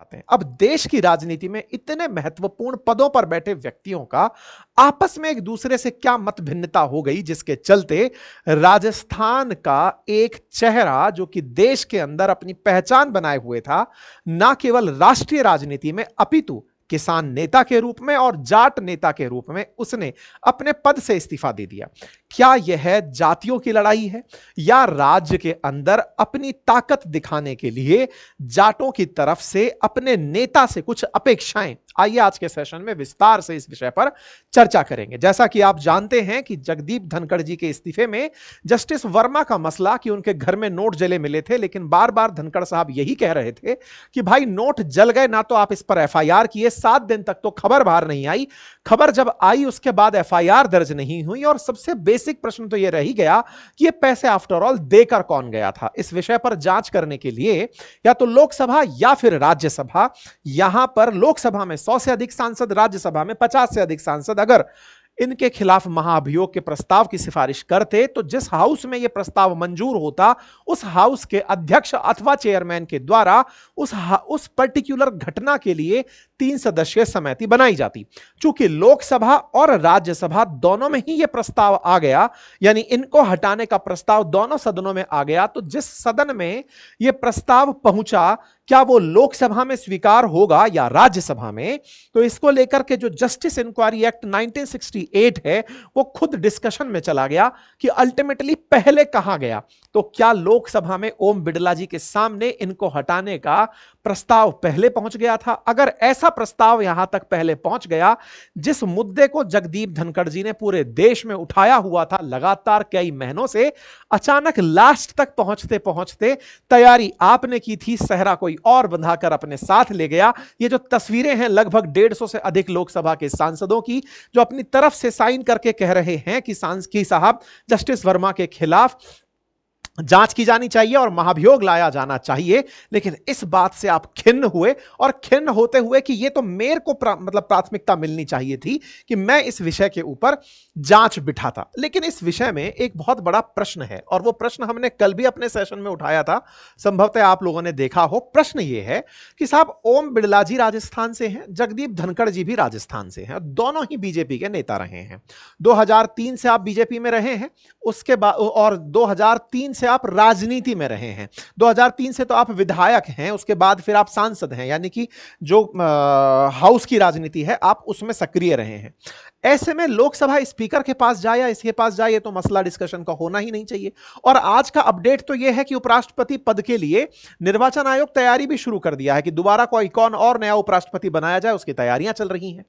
हैं। अब देश की राजनीति में इतने महत्वपूर्ण पदों पर बैठे व्यक्तियों का आपस में एक दूसरे से क्या मत भिन्नता हो गई, जिसके चलते राजस्थान का एक चेहरा जो कि देश के अंदर अपनी पहचान बनाए हुए था, ना केवल राष्ट्रीय राजनीति में अपितु किसान नेता के रूप में और जाट नेता के रूप में उसने अपने पद से इस्तीफा दे दिया। क्या यह जातियों की लड़ाई है या राज्य के अंदर अपनी ताकत दिखाने के लिए जाटों की तरफ से अपने नेता से कुछ अपेक्षाएं? आइए आज के सेशन में विस्तार से इस विषय पर चर्चा करेंगे। जैसा कि आप जानते हैं कि जगदीप धनखड़ जी के इस्तीफे में जस्टिस वर्मा का मसला कि उनके घर में नोट जले मिले थे, लेकिन बार बार धनखड़ साहब यही कह रहे थे कि भाई नोट जल गए ना तो आप इस पर एफआईआर किए, 7 दिन तक तो खबर बाहर नहीं आई, खबर जब आई उसके बाद एफआईआर दर्ज नहीं हुई, और सबसे बेसिक प्रश्न तो यह रह ही गया कि ये पैसे आफ्टर ऑल देकर कौन गया था। इस विषय पर जांच करने के लिए या तो लोकसभा या फिर राज्यसभा, यहां पर लोकसभा में 100 से अधिक सांसद, राज्यसभा में 50 से अधिक सांसद अगर इनके खिलाफ महाभियोग के प्रस्ताव की सिफारिश करते तो जिस हाउस में यह प्रस्ताव मंजूर होता उस हाउस के अध्यक्ष अथवा चेयरमैन के द्वारा उस पर्टिकुलर घटना के लिए 3 सदस्यीय समिति बनाई जाती। चूंकि लोकसभा और राज्यसभा दोनों में ही यह प्रस्ताव आ गया, यानी इनको हटाने का प्रस्ताव दोनों सदनों में आ गया, तो जिस सदन में यह प्रस्ताव पहुंचा क्या वो लोकसभा में स्वीकार होगा या राज्यसभा में? तो इसको लेकर के जो जस्टिस इंक्वायरी एक्ट 1968 है वो खुद डिस्कशन में चला गया कि अल्टीमेटली पहले कहां गया। तो क्या लोकसभा में ओम बिड़ला जी के सामने इनको हटाने का प्रस्ताव पहले पहुंच गया था? अगर ऐसा प्रस्ताव यहां तक पहले पहुंच गया, जिस मुद्दे को जगदीप धनखड़ जी ने पूरे देश में उठाया हुआ था लगातार कई महीनों से, अचानक लास्ट तक पहुंचते पहुंचते तैयारी आपने की थी, सहरा कोई और बंधाकर अपने साथ ले गया। ये जो तस्वीरें हैं लगभग 150 से अधिक लोकसभा के सांसदों की जो अपनी तरफ से साइन करके कह रहे हैं कि साहब जस्टिस वर्मा के खिलाफ जांच की जानी चाहिए और महाभियोग लाया जाना चाहिए, लेकिन इस बात से आप खिन्न हुए और खिन्न होते हुए कि ये तो मेरे को प्राथमिकता मिलनी चाहिए थी कि मैं इस विषय के ऊपर जांच बिठाता। लेकिन इस विषय में एक बहुत बड़ा प्रश्न है और वो प्रश्न हमने कल भी अपने सेशन में उठाया था, संभवतः आप लोगों ने देखा हो। प्रश्न ये है कि साहब ओम बिड़ला जी राजस्थान से हैं, जगदीप धनखड़ जी भी राजस्थान से हैं, दोनों ही बीजेपी के नेता रहे हैं। 2003 से आप बीजेपी में रहे हैं, उसके बाद और 2003 से आप राजनीति में रहे हैं। 2003 से तो आप विधायक हैं, उसके बाद फिर आप सांसद हैं, यानी कि जो हाउस की राजनीति है आप उसमें सक्रिय रहे हैं। ऐसे में लोकसभा स्पीकर के पास जाए या इसके पास जाए, ये तो मसला डिस्कशन का होना ही नहीं चाहिए। और आज का अपडेट तो यह है कि उपराष्ट्रपति पद के लिए निर्वाचन आयोग तैयारी भी शुरू कर दिया है कि दोबारा कोई कौन और नया उपराष्ट्रपति बनाया जाए, उसकी तैयारियां चल रही हैं।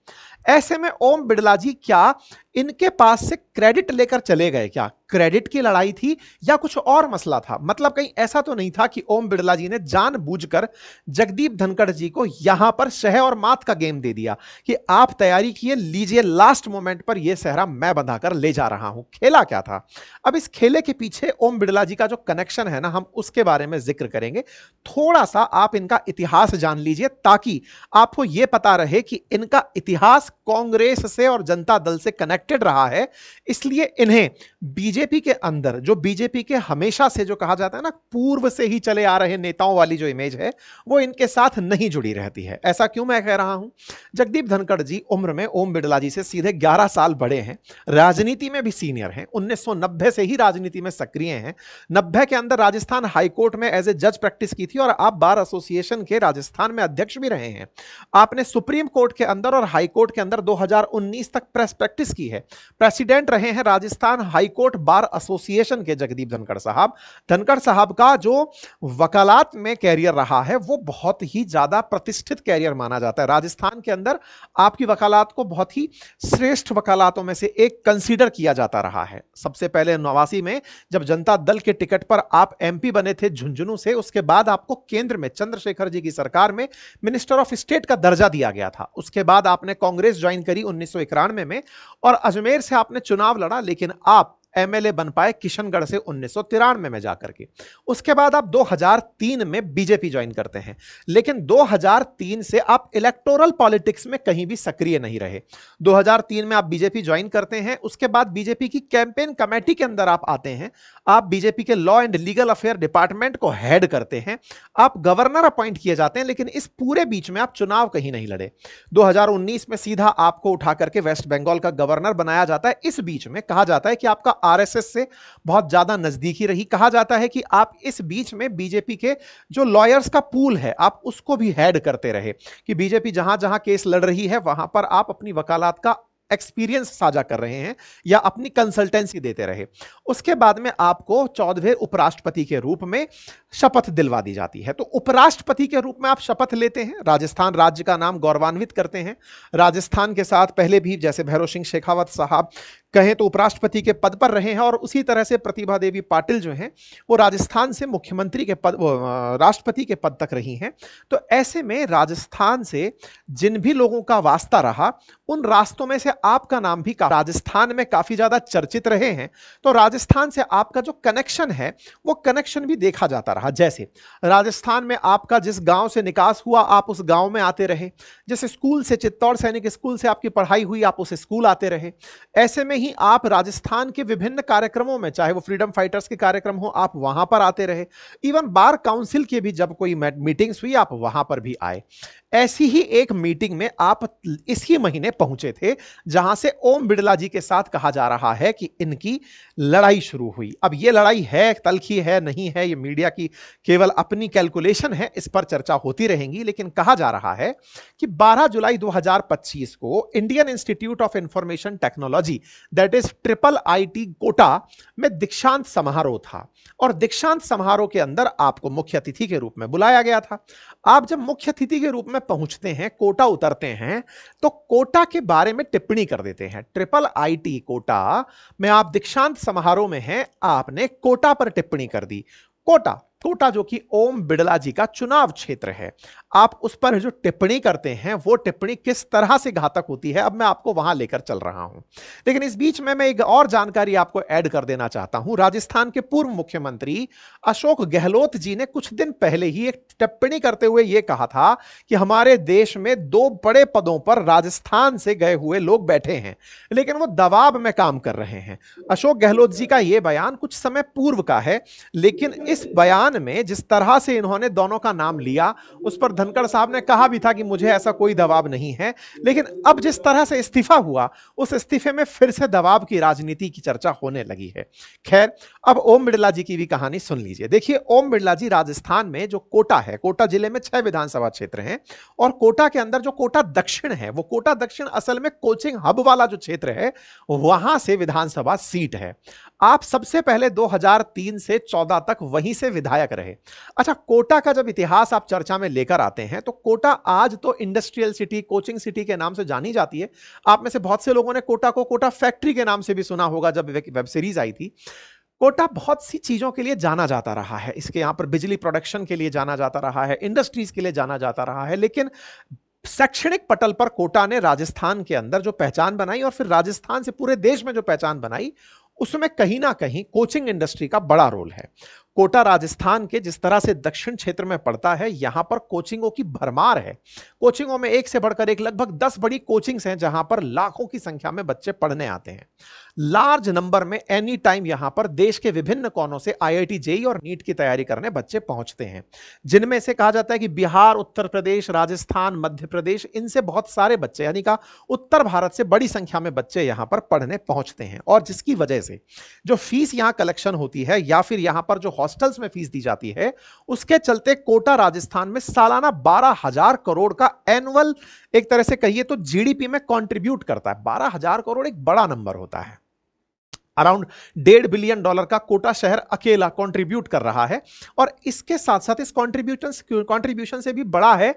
ऐसे में ओम बिड़ला जी क्या इनके पास से क्रेडिट लेकर चले गए? क्या क्रेडिट की लड़ाई थी या कुछ और मसला था? मतलब कहीं ऐसा तो नहीं था कि ओम बिड़ला जी ने जानबूझकर जगदीप धनखड़ जी को यहां पर शह और मात का गेम दे दिया कि आप तैयारी किए, लीजिए, लास्ट मोमेंट पर यह सहरा मैं बंधाकर ले जा रहा हूं। खेला क्या था? अब इस खेले के पीछे ओम बिड़ला जी का जो कनेक्शन है ना, हम उसके बारे में जिक्र करेंगे। थोड़ा सा आप इनका इतिहास जान लीजिए ताकि आपको यह पता रहे कि इनका इतिहास कांग्रेस से और जनता दल से कनेक्टेड रहा है। इसलिए इन्हें बीजेपी के अंदर, जो बीजेपी के हमेशा से जो कहा जाता है ना पूर्व से ही चले आ रहे नेताओं वाली जो इमेज है वो इनके साथ नहीं जुड़ी रहती है। ऐसा क्यों मैं कह रहा हूं? जगदीप धनखड़ जी उम्र में ओम बिड़ला जी से सीधे 11 साल बड़े हैं, राजनीति में भी सीनियर हैं, 1990 से ही राजनीति में सक्रिय हैं। 90 के अंदर राजस्थान हाईकोर्ट में एज ए जज प्रैक्टिस की थी और आप बार एसोसिएशन के राजस्थान में अध्यक्ष भी रहे हैं। आपने सुप्रीम कोर्ट के अंदर और हाईकोर्ट के अंदर 2019 तक प्रैक्टिस की है। प्रेसिडेंट रहे हैं राजस्थान हाईकोर्ट बार एसोसिएशन के जगदीप धनखड़ साहब। धनखड़ साहब का जो वकालत में कैरियर रहा है वो बहुत ही ज्यादा प्रतिष्ठित कैरियर माना जाता है। राजस्थान के अंदर आपकी वकालत को बहुत ही श्रेष्ठ वकालतों में से एक कंसीडर किया जाता रहा है। सबसे पहले 89 में जब जनता दल के टिकट पर आप एमपी बने थे झुंझुनू से, उसके बाद आपको केंद्र में चंद्रशेखर जी की सरकार में मिनिस्टर ऑफ स्टेट का दर्जा दिया गया था। उसके बाद आपने कांग्रेस ज्वाइन करी 1991 में और अजमेर से आपने चुनाव लड़ा, लेकिन आप एमएलए बन पाए किशनगढ़ से 1993 में जाकर के। उसके बाद आप 2003 में बीजेपी ज्वाइन करते हैं, लेकिन 2003 से आप इलेक्टोरल पॉलिटिक्स में कहीं भी सक्रिय नहीं रहे। 2003 में आप बीजेपी ज्वाइन करते हैं, उसके बाद बीजेपी की कैंपेन कमेटी के अंदर आप आते हैं, आप बीजेपी के law and legal affair department को हेड करते हैं, आप गवर्नर अपॉइंट किए जाते हैं, लेकिन इस पूरे बीच में आप चुनाव कहीं नहीं लड़े। 2019 में सीधा आपको उठा करके वेस्ट बंगाल का गवर्नर बनाया जाता है। इस बीच में कहा जाता है कि आपका आरएसएस से बहुत ज्यादा नजदीकी रही। कहा जाता है कि आप इस बीच में बीजेपी के जो लॉयर्स का पूल है आप उसको भी हेड करते रहे, कि बीजेपी जहां जहां केस लड़ रही है वहां पर आप अपनी वकालत का एक्सपीरियंस साझा कर रहे हैं या अपनी कंसल्टेंसी देते रहे। उसके बाद में आपको 14वें उपराष्ट्रपति के रूप में शपथ दिलवा दी जाती है। तो उपराष्ट्रपति के रूप में आप शपथ लेते हैं, राजस्थान राज्य का नाम गौरवान्वित करते हैं। राजस्थान के साथ पहले भी जैसे भैरव सिंह शेखावत साहब कहें तो उपराष्ट्रपति के पद पर रहे हैं, और उसी तरह से प्रतिभा देवी पाटिल जो हैं वो राजस्थान से मुख्यमंत्री के पद, राष्ट्रपति के पद तक रही हैं। तो ऐसे में राजस्थान से जिन भी लोगों का वास्ता रहा उन रास्तों में से आपका नाम भी राजस्थान में काफी ज्यादा चर्चित रहे हैं। तो राजस्थान से आपका जो कनेक्शन है वो कनेक्शन भी देखा जाता रहा। जैसे राजस्थान में आपका जिस गांव से निकास हुआ आप उस गांव में आते रहे, जिस स्कूल से चित्तौड़ सैनिक स्कूल से आपकी पढ़ाई हुई आप उस स्कूल आते रहे। ऐसे में ही आप राजस्थान के विभिन्न कार्यक्रमों में, चाहे वो फ्रीडम फाइटर्स के कार्यक्रम हो, आप वहां पर आते रहे। इवन बार काउंसिल के भी जब कोई मीटिंग्स हुई आप वहां पर भी आए। ऐसी ही एक मीटिंग में आप इसी महीने पहुंचे थे जहां से ओम बिड़ला जी के साथ कहा जा रहा है कि इनकी लड़ाई शुरू हुई। अब यह लड़ाई है, तलखी है, नहीं है, ये मीडिया की केवल अपनी कैलकुलेशन है, इस पर चर्चा होती रहेंगी। लेकिन कहा जा रहा है कि 12 जुलाई 2025 को Indian Institute of Information Technology that is IIIT Kota में दीक्षांत समारोह था, और दीक्षांत समारोह के अंदर आपको मुख्य अतिथि के रूप में बुलाया गया था। आप जब मुख्य अतिथि के रूप में पहुंचते हैं, कोटा उतरते हैं, तो कोटा के बारे में टिप्पणी कर देते हैं। IIIT कोटा में आप दीक्षांत समारोह में हैं, आपने कोटा पर टिप्पणी कर दी। कोटा जो कि ओम बिड़ला जी का चुनाव क्षेत्र है, आप उस पर जो टिप्पणी करते हैं वो टिप्पणी किस तरह से घातक होती है अब मैं आपको वहां लेकर चल रहा हूं। लेकिन इस बीच में मैं एक और जानकारी आपको ऐड कर देना चाहता हूं। राजस्थान के पूर्व मुख्यमंत्री अशोक गहलोत जी ने कुछ दिन पहले ही एक टिप्पणी करते हुए यह कहा था कि हमारे देश में 2 बड़े पदों पर राजस्थान से गए हुए लोग बैठे हैं, लेकिन वो दबाव में काम कर रहे हैं। अशोक गहलोत जी का यह बयान कुछ समय पूर्व का है, लेकिन इस बयान में जिस तरह से इन्होंने दोनों का नाम लिया उस पर धनखड़ साहब ने कहा भी था कि मुझे ऐसा कोई दबाव नहीं है। लेकिन अब जिस तरह से इस्तीफा हुआ उस इस्तीफे में फिर से दबाव की राजनीति की चर्चा होने लगी है। खैर, अब ओम बिड़ला जी की भी कहानी सुन लीजिए। देखिए, ओम बिड़ला जी राजस्थान में जो कोटा है, कोटा जिले में 6 विधानसभा क्षेत्र हैं, और कोटा के अंदर जो कोटा दक्षिण है वो कोटा दक्षिण असल में कोचिंग हब वाला जो क्षेत्र है वहां से विधानसभा सीट है। आप सबसे पहले 2003 से 14 तक वहीं से विधायक रहे। अच्छा, कोटा का जब इतिहास आप चर्चा में लेकर आते हैं तो कोटा आज तो इंडस्ट्रियल सिटी, कोचिंग सिटी के नाम से जानी जाती है। आप में से बहुत से लोगों ने कोटा को कोटा फैक्ट्री के नाम से भी सुना होगा जब वेब सीरीज आई थी। कोटा बहुत सी चीजों के लिए जाना जाता रहा है। इसके यहां पर बिजली प्रोडक्शन के लिए जाना जाता रहा है, इंडस्ट्रीज के लिए जाना जाता रहा है। लेकिन शैक्षणिक पटल पर कोटा ने राजस्थान के अंदर जो पहचान बनाई और फिर राजस्थान से पूरे देश में जो पहचान बनाई, उसमें कहीं ना कहीं कोचिंग इंडस्ट्री का बड़ा रोल है। कोटा राजस्थान के जिस तरह से दक्षिण क्षेत्र में पड़ता है, यहां पर कोचिंगों की भरमार है। कोचिंगों में एक से बढ़कर एक लगभग 10 बड़ी कोचिंग्स हैं जहां पर लाखों की संख्या में बच्चे पढ़ने आते हैं। लार्ज नंबर में एनी टाइम यहां पर देश के विभिन्न कोनों से IIT जेईई और नीट की तैयारी करने बच्चे पहुंचते हैं, जिनमें से कहा जाता है कि बिहार, उत्तर प्रदेश, राजस्थान, मध्य प्रदेश, इनसे बहुत सारे बच्चे, यानी का उत्तर भारत से बड़ी संख्या में बच्चे यहां पर पढ़ने पहुंचते हैं। और जिसकी वजह से जो फीस यहां कलेक्शन होती है या फिर यहां पर जो हॉस्टल्स में फीस दी जाती है, उसके चलते कोटा राजस्थान में सालाना 12,000 करोड़ का एनुअल, एक तरह से कहिए तो जीडीपी में कंट्रीब्यूट करता है। 12,000 करोड़ एक बड़ा नंबर होता है। अराउंड $1.5 बिलियन का कोटा शहर अकेला कंट्रीब्यूट कर रहा है। और इसके साथ साथ इस कंट्रीब्यूशन से भी बड़ा है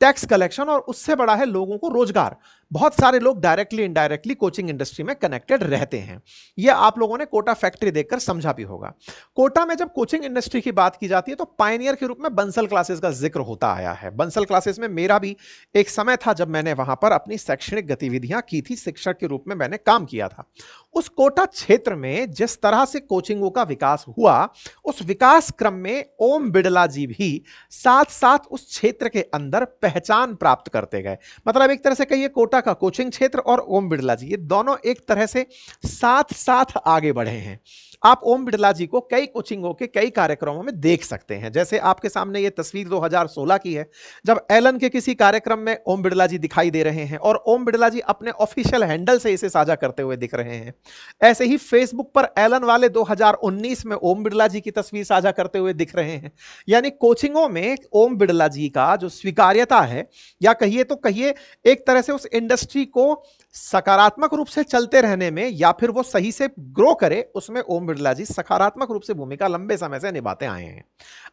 टैक्स कलेक्शन, और उससे बड़ा है लोगों को रोजगार बहुत सारे लोग डायरेक्टली इनडायरेक्टली कोचिंग इंडस्ट्री में कनेक्टेड रहते हैं। यह आप लोगों ने कोटा फैक्ट्री देखकर समझा भी होगा। कोटा में जब कोचिंग इंडस्ट्री की बात की जाती है तो पायनियर के रूप में बंसल क्लासेस का जिक्र होता आया है। बंसल क्लासेस में मेरा भी एक समय था जब मैंने वहां पर अपनी शैक्षणिक गतिविधियां की थी, शिक्षक के रूप में मैंने काम किया था। उस कोटा क्षेत्र में जिस तरह से कोचिंगों का विकास हुआ, उस विकास क्रम में ओम बिड़ला जी भी साथ साथ उस क्षेत्र के अंदर पहचान प्राप्त करते गए। मतलब एक तरह से कहिए कोटा का कोचिंग क्षेत्र और ओम बिड़ला जी, ये दोनों एक तरह से साथ साथ आगे बढ़े हैं। आप ओम बिड़ला जी को कई कोचिंगों के कई कार्यक्रमों में देख सकते हैं। जैसे आपके सामने ये तस्वीर 2016 की है, जब एलन के किसी कार्यक्रम में ओम बिड़ला जी दिखाई दे रहे हैं और ओम बिड़ला जी अपने ऑफिशियल हैंडल से इसे साझा करते हुए दिख रहे हैं। ऐसे ही फेसबुक पर एलन वाले 2019 में ओम बिड़ला जी की तस्वीर साझा करते हुए दिख रहे हैं। यानी कोचिंगों में ओम बिड़ला जी का जो स्वीकार्यता है, या कहिए तो कहिए एक तरह से उस इंडस्ट्री को सकारात्मक रूप से चलते रहने में या फिर वो सही से ग्रो करे, उसमें ओम बिड़ला जी सकारात्मक रूप से भूमिका लंबे समय से निभाते आए हैं।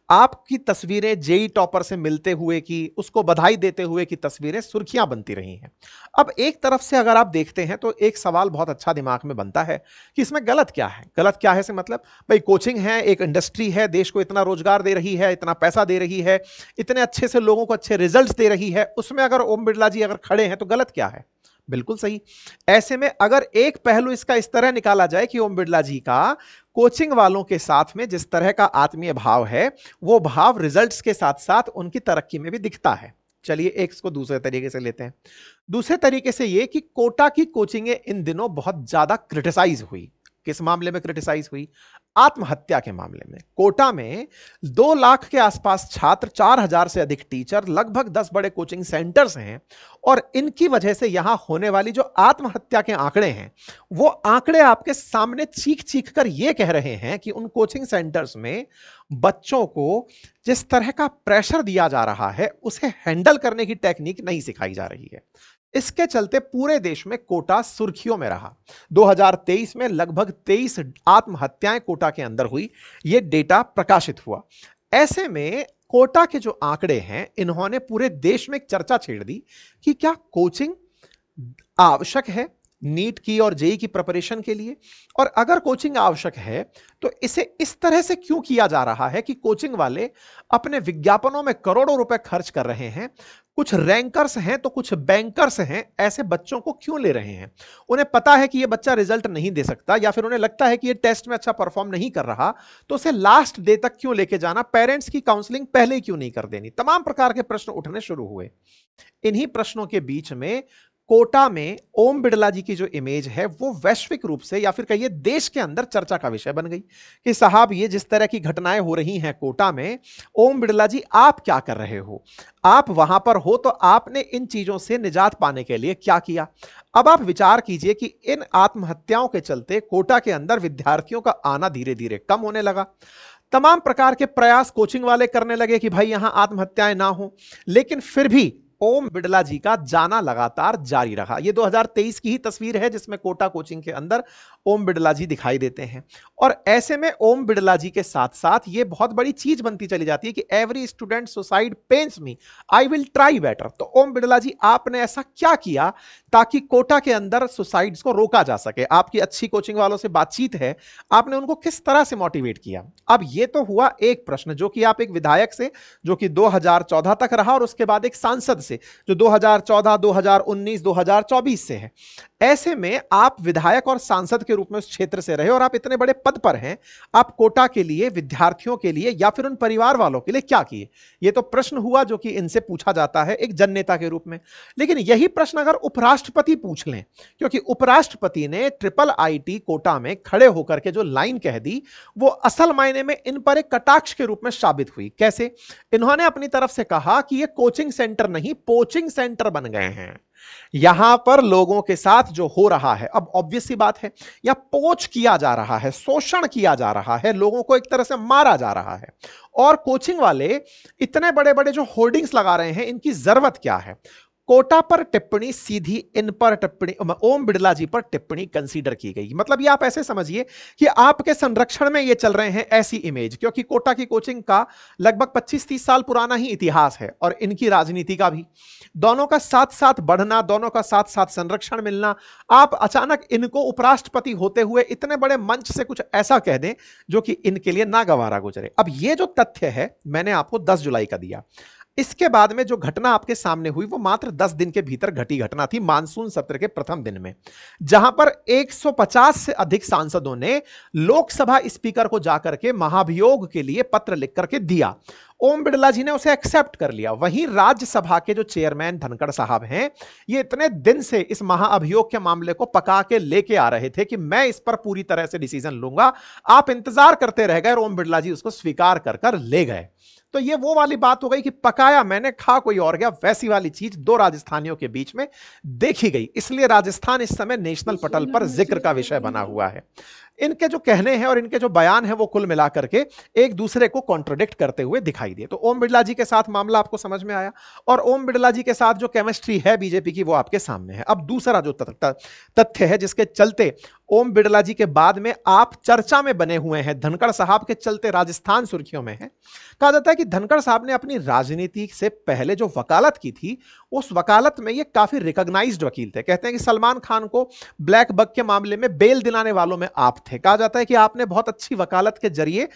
आपकी तस्वीरें जेई टॉपर से मिलते हुए की, उसको बधाई देते हुए की तस्वीरें सुर्खियां बनती रही हैं। अब एक तरफ से अगर आप देखते हैं तो एक सवाल बहुत अच्छा दिमाग में बनता है कि इसमें गलत क्या है। गलत क्या है से मतलब भाई कोचिंग है, एक इंडस्ट्री है, देश को इतना रोजगार दे रही है, इतना पैसा दे रही है, इतने अच्छे से लोगों को अच्छे रिजल्ट्स दे रही है, उसमें अगर ओम बिड़ला जी अगर खड़े हैं तो गलत क्या है। बिल्कुल सही। ऐसे में अगर एक पहलू इसका इस तरह निकाला जाए कि ओम बिड़ला जी का कोचिंग वालों के साथ में जिस तरह का आत्मीय भाव है, वो भाव रिजल्ट्स के साथ साथ उनकी तरक्की में भी दिखता है। चलिए एक इसको दूसरे तरीके से लेते हैं। दूसरे तरीके से ये कि कोटा की कोचिंगें इन दिनों बहुत ज्यादा क्रिटिसाइज हुई। किस मामले में क्रिटिसाइज हुई? आत्महत्या के मामले में। कोटा में 2 लाख के आसपास छात्र, 4,000 से अधिक टीचर, लगभग 10 बड़े कोचिंग सेंटर्स हैं, और इनकी वजह से यहां होने वाली जो आत्महत्या के आंकड़े हैं, वो आंकड़े आपके सामने चीख चीख कर यह कह रहे हैं कि उन कोचिंग सेंटर्स में बच्चों को जिस तरह का प्रेशर दिया जा रहा है, उसे हैंडल करने की टेक्निक नहीं सिखाई जा रही है। इसके चलते पूरे देश में कोटा सुर्खियों में रहा। 2023 में लगभग 23 आत्महत्याएं कोटा के अंदर हुई, यह डेटा प्रकाशित हुआ। ऐसे में कोटा के जो आंकड़े हैं, इन्होंने पूरे देश में एक चर्चा छेड़ दी कि क्या कोचिंग आवश्यक है नीट की और जेई की प्रिपरेशन के लिए, और अगर कोचिंग आवश्यक है तो इसे इस तरह से क्यों किया जा रहा है कि कोचिंग वाले अपने विज्ञापनों में करोड़ों रुपए खर्च कर रहे हैं, कुछ रैंकर्स हैं तो कुछ बैंकर्स हैं, ऐसे बच्चों को क्यों ले रहे हैं? उन्हें पता है कि यह बच्चा रिजल्ट नहीं दे सकता, या फिर उन्हें लगता है कि यह टेस्ट में अच्छा परफॉर्म नहीं कर रहा, तो उसे लास्ट डे तक क्यों लेके जाना? पेरेंट्स की काउंसलिंग पहले ही क्यों नहीं कर देनी? तमाम प्रकार के प्रश्न उठने शुरू हुए। इन्हीं प्रश्नों के बीच में कोटा में ओम बिड़ला जी की जो इमेज है, वो वैश्विक रूप से या फिर कहिए देश के अंदर चर्चा का विषय बन गई कि साहब ये जिस तरह की घटनाएं हो रही हैं कोटा में, ओम बिड़ला जी आप क्या कर रहे हो? आप वहां पर हो तो आपने इन चीजों से निजात पाने के लिए क्या किया? अब आप विचार कीजिए कि इन आत्महत्याओं के चलते कोटा के अंदर विद्यार्थियों का आना धीरे धीरे कम होने लगा। तमाम प्रकार के प्रयास कोचिंग वाले करने लगे कि भाई यहां आत्महत्याएं ना हो, लेकिन फिर भी ओम बिड़ला जी का जाना लगातार जारी रहा। यह 2023 की ही तस्वीर है जिसमें कोटा कोचिंग के अंदर ओम बिड़ला जी दिखाई देते हैं। और ऐसे में ओम बिड़ला जी के साथ साथ यह बहुत बड़ी चीज बनती चली जाती है कि every student suicide pens me, I will try better. तो ओम बिड़ला जी आपने ऐसा क्या किया ताकि कोटा के अंदर सुसाइड्स को रोका जा सके? आपकी अच्छी कोचिंग वालों से बातचीत है, आपने उनको किस तरह से मोटिवेट किया? अब यह तो हुआ एक प्रश्न जो कि आप एक विधायक से, जो कि 2014 तक रहा, और उसके बाद एक सांसद से जो 2014, 2019, 2024 से है। ऐसे में आप विधायक और सांसद के रूप में उस क्षेत्र से रहे और आप इतने बड़े पद पर हैं, आप कोटा के लिए, विद्यार्थियों के लिए या फिर उन परिवार वालों के लिए क्या किए? यह तो प्रश्न हुआ जो कि इनसे पूछा जाता है एक जन नेता के रूप में। लेकिन यही प्रश्न अगर उपराष्ट्रपति पूछ लें, क्योंकि उपराष्ट्रपति ने ट्रिपल आईटी कोटा में खड़े होकर के जो लाइन कह दी, वो असल मायने में इन पर एक कटाक्ष के रूप में साबित हुई। कैसे? इन्होंने अपनी तरफ से कहा कि ये कोचिंग सेंटर नहीं, पोचिंग सेंटर बन गए हैं। यहां पर लोगों के साथ जो हो रहा है, अब ऑब्वियस सी बात है, यह पोच किया जा रहा है, शोषण किया जा रहा है, लोगों को एक तरह से मारा जा रहा है। और कोचिंग वाले इतने बड़े बड़े जो होर्डिंग्स लगा रहे हैं, इनकी जरूरत क्या है? कोटा पर टिप्पणी सीधी इन पर टिप्पणी, ओम बिड़ला जी पर टिप्पणी कंसीडर की गई। मतलब ये आप ऐसे समझिए कि आपके संरक्षण में ये चल रहे हैं ऐसी इमेज, क्योंकि कोटा की कोचिंग का लगभग 25-30 साल पुराना ही इतिहास है और इनकी राजनीति का भी, दोनों का साथ साथ बढ़ना, दोनों का साथ साथ संरक्षण मिलना। आप अचानक इनको उपराष्ट्रपति होते हुए इतने बड़े मंच से कुछ ऐसा कह दें जो कि इनके लिए नागवारा गुजरे। अब ये जो तथ्य है मैंने आपको 10 जुलाई का दिया। इसके बाद में जो घटना आपके सामने हुई वो मात्र 10 दिन के भीतर घटी घटना थी, मानसून सत्र के प्रथम दिन में, जहां पर 150 से अधिक सांसदों ने लोकसभा स्पीकर को जाकर के महाभियोग के लिए पत्र लिख करके दिया। ओम बिड़ला जी ने उसे एक्सेप्ट कर लिया। वहीं राज्यसभा के जो चेयरमैन धनखड़ साहब हैं, ये इतने दिन से इस महाअभियोग के मामले को पका के लेके आ रहे थे कि मैं इस पर पूरी तरह से डिसीजन लूंगा। आप इंतजार करते रह गए और ओम बिड़ला जी उसको स्वीकार कर कर ले गए। तो ये वो वाली बात हो गई कि पकाया मैंने, खा कोई और गया, वैसी वाली चीज दो राजस्थानियों के बीच में देखी गई। इसलिए राजस्थान इस समय नेशनल पटल पर जिक्र का विषय बना हुआ है। इनके जो कहने हैं और इनके जो बयान हैं वो कुल मिलाकर के एक दूसरे को कॉन्ट्रोडिक्ट करते हुए दिखाई दिए। तो ओम बिड़ला जी के साथ मामला आपको समझ में आया और ओम बिड़ला जी के साथ जो केमिस्ट्री है बीजेपी की वो आपके सामने है। अब दूसरा जो तथ्य है जिसके चलते ओम बिड़ला जी के बाद में आप चर्चा में बने हुए हैं, धनखड़ साहब के चलते राजस्थान सुर्खियों में है। कहा जाता है कि धनखड़ साहब ने अपनी राजनीति से पहले जो वकालत की थी उस वकालत में ये काफी रिकॉग्नाइज्ड वकील थे। कहते हैं कि सलमान खान को ब्लैक बग के मामले में बेल दिलाने वालों में आप थे। कहा जाता है कि आपने बहुत अच्छी वकालत के जरिए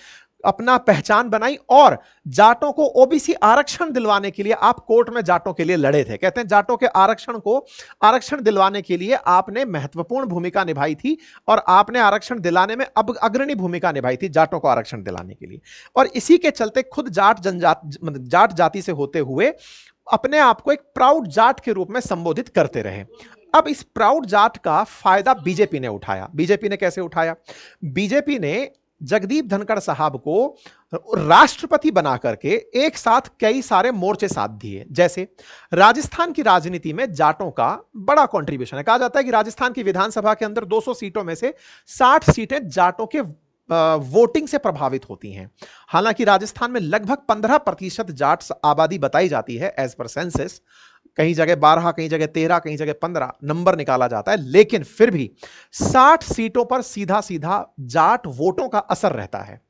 अपना पहचान बनाई और जाटों को ओबीसी आरक्षण दिलवाने के लिए आप कोर्ट में जाटों के लिए लड़े थे। कहते हैं जाटों के आरक्षण को आरक्षण दिलवाने के लिए आपने महत्वपूर्ण भूमिका निभाई थी और आपने आरक्षण दिलाने में अब अग्रणी भूमिका निभाई थी जाटों को आरक्षण दिलाने के लिए। और इसी के चलते खुद जाट जाति से होते हुए अपने आप को एक प्राउड जाट के रूप में संबोधित करते रहे। अब इस प्राउड जाट का फायदा बीजेपी ने उठाया। बीजेपी ने कैसे उठाया? बीजेपी ने जगदीप धनखड़ साहब को राष्ट्रपति बना करके एक साथ कई सारे मोर्चे साध दिए। जैसे राजस्थान की राजनीति में जाटों का बड़ा कंट्रीब्यूशन है। कहा जाता है कि राजस्थान की विधानसभा के अंदर 200 सीटों में से 60 सीटें जाटों के वोटिंग से प्रभावित होती हैं। हालांकि राजस्थान में लगभग 15% जाट आबादी बताई जाती है एज पर सेंसस। कहीं जगह 12, कहीं जगह 13, कहीं जगह 15 नंबर निकाला जाता है, लेकिन फिर भी 60 सीटों पर सीधा सीधा जाट वोटों का असर रहता है।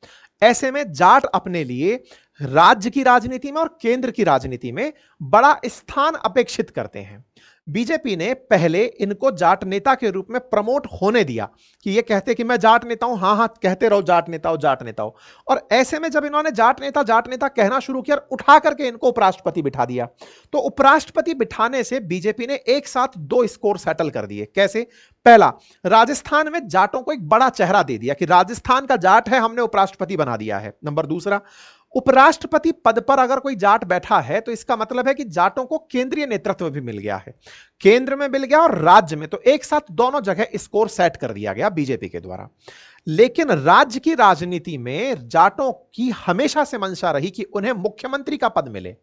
ऐसे में जाट अपने लिए राज्य की राजनीति में और केंद्र की राजनीति में बड़ा स्थान अपेक्षित करते हैं। बीजेपी ने पहले इनको जाट नेता के रूप में प्रमोट होने दिया कि ये कहते कि मैं जाट नेता हूं, हाँ हाँ कहते रहो जाट नेता हो, जाट नेता हो। और ऐसे में जब इन्होंने जाट नेता कहना शुरू किया, उठा करके इनको उपराष्ट्रपति बिठा दिया। तो उपराष्ट्रपति बिठाने से बीजेपी ने एक साथ 2 स्कोर सेटल कर दिए। कैसे? पहला, राजस्थान में जाटों को एक बड़ा चेहरा दे दिया कि राजस्थान का जाट है, हमने उपराष्ट्रपति बना दिया है। नंबर दूसरा, उपराष्ट्रपति पद पर अगर कोई जाट बैठा है तो इसका मतलब है कि जाटों को केंद्रीय नेतृत्व भी मिल गया है, केंद्र में मिल गया और राज्य में, तो एक साथ दोनों जगह स्कोर सेट कर दिया गया बीजेपी के द्वारा। लेकिन राज्य की राजनीति में जाटों की हमेशा से मंशा रही कि उन्हें मुख्यमंत्री का पद मिले,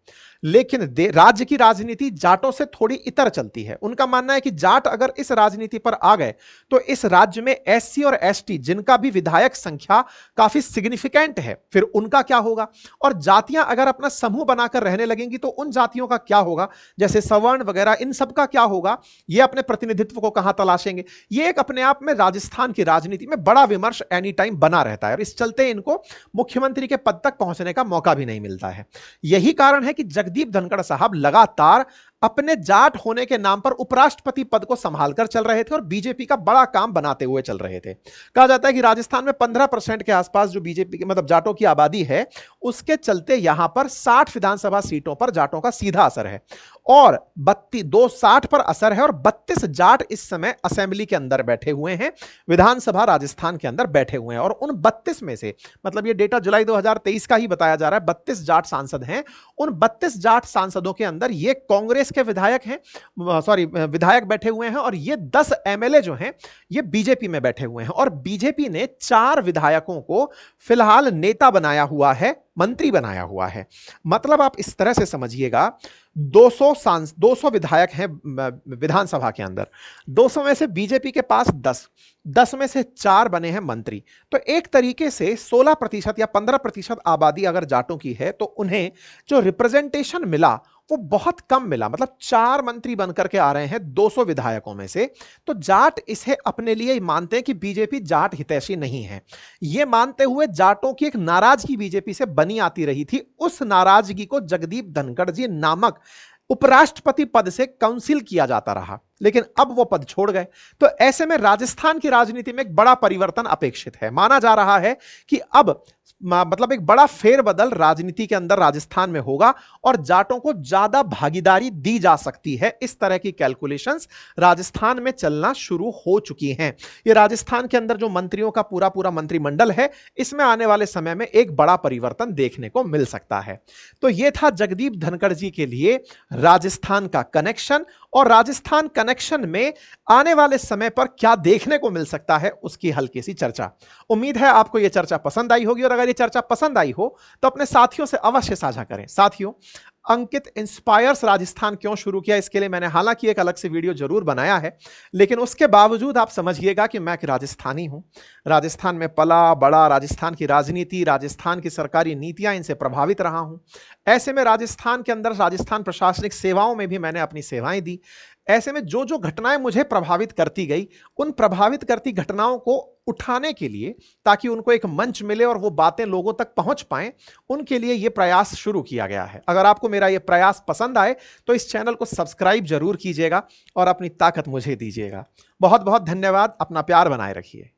लेकिन राज्य की राजनीति जाटों से थोड़ी इतर चलती है। उनका मानना है कि जाट अगर इस राजनीति पर आ गए तो इस राज्य में एससी और एसटी जिनका भी विधायक संख्या काफी सिग्निफिकेंट है, फिर उनका क्या होगा? और जातियां अगर अपना समूह बनाकर रहने लगेंगी तो उन जातियों का क्या होगा, जैसे सवर्ण वगैरह, इन सब का क्या होगा? ये अपने प्रतिनिधित्व को कहां तलाशेंगे? ये एक अपने आप में राजस्थान की राजनीति में बड़ा विमर्श एनी टाइम बना रहता है और इस चलते इनको मुख्यमंत्री के पद तक पहुंचने का मौका भी नहीं मिलता है। यही कारण है कि जगदीप धनखड़ साहब लगातार अपने जाट होने के नाम पर उपराष्ट्रपति पद को संभालकर चल रहे थे और बीजेपी का बड़ा काम बनाते हुए चल रहे थे। कहा जाता है कि राजस्थान में 15% के आसपास जो बीजेपी के मतलब जाटों की आबादी है, उसके चलते यहां पर 60 विधानसभा सीटों पर जाटों का सीधा असर है और 60 पर असर है और 32 जाट इस समय असेंबली के अंदर बैठे हुए हैं, विधानसभा राजस्थान के अंदर बैठे हुए हैं। और उन 32 में से, मतलब ये डेटा जुलाई 2023 का ही बताया जा रहा है, 32 जाट सांसद हैं। उन 32 जाट सांसदों के अंदर ये कांग्रेस के विधायक हैं, विधायक बैठे हुए हैं और ये 10 एमएलए जो हैं ये बीजेपी में बैठे हुए हैं। और बीजेपी ने 4 विधायकों को फिलहाल नेता बनाया हुआ है, मंत्री बनाया हुआ है। मतलब आप इस तरह से समझिएगा, 200 विधायक हैं विधानसभा के अंदर, 200 में से बीजेपी के पास 10 में से 4 बने हैं मंत्री। तो एक तरीके से 16% या 15% आबादी अगर जाटों की है तो उन्हें जो रिप्रेजेंटेशन मिला वो बहुत कम मिला, मतलब 4 मंत्री बनकर के आ रहे हैं 200 विधायकों में से। तो जाट इसे अपने लिए ही मानते हैं कि बीजेपी जाट हितैषी नहीं है। ये मानते हुए जाटों की एक नाराजगी बीजेपी से बनी आती रही थी। उस नाराजगी को जगदीप धनखड़ जी नामक उपराष्ट्रपति पद से काउंसिल किया जाता रहा, लेकिन अब वो पद छोड़ गए। तो ऐसे में राजस्थान की राजनीति में एक बड़ा परिवर्तन अपेक्षित है। माना जा रहा है कि अब मतलब एक बड़ा फेरबदल राजनीति के अंदर राजस्थान में होगा और जाटों को ज्यादा भागीदारी दी जा सकती है। इस तरह की कैलकुलेशंस राजस्थान में चलना शुरू हो चुकी हैं। ये राजस्थान के अंदर जो मंत्रियों का पूरा पूरा मंत्रिमंडल है, इसमें आने वाले समय में एक बड़ा परिवर्तन देखने को मिल सकता है। तो यह था जगदीप धनखड़ जी के लिए राजस्थान का कनेक्शन, और राजस्थान कनेक्शन में आने वाले समय पर क्या देखने को मिल सकता है उसकी हल्की सी चर्चा। उम्मीद है आपको यह चर्चा पसंद आई होगी, और अगर यह चर्चा पसंद आई हो तो अपने साथियों से अवश्य साझा करें। साथियों, अंकित इंस्पायर्स राजस्थान क्यों शुरू किया, इसके लिए मैंने हालांकि एक अलग से वीडियो जरूर बनाया है, लेकिन उसके बावजूद आप समझिएगा कि मैं एक राजस्थानी हूं, राजस्थान में पला बड़ा, राजस्थान की राजनीति, राजस्थान की सरकारी नीतियां, इनसे प्रभावित रहा हूं। ऐसे में राजस्थान के अंदर राजस्थान प्रशासनिक सेवाओं में भी मैंने अपनी सेवाएं दी। ऐसे में जो जो घटनाएं मुझे प्रभावित करती गई, उन प्रभावित करती घटनाओं को उठाने के लिए, ताकि उनको एक मंच मिले और वो बातें लोगों तक पहुंच पाएं, उनके लिए यह प्रयास शुरू किया गया है। अगर आपको मेरा यह प्रयास पसंद आए तो इस चैनल को सब्सक्राइब जरूर कीजिएगा और अपनी ताकत मुझे दीजिएगा। बहुत बहुत धन्यवाद। अपना प्यार बनाए रखिए।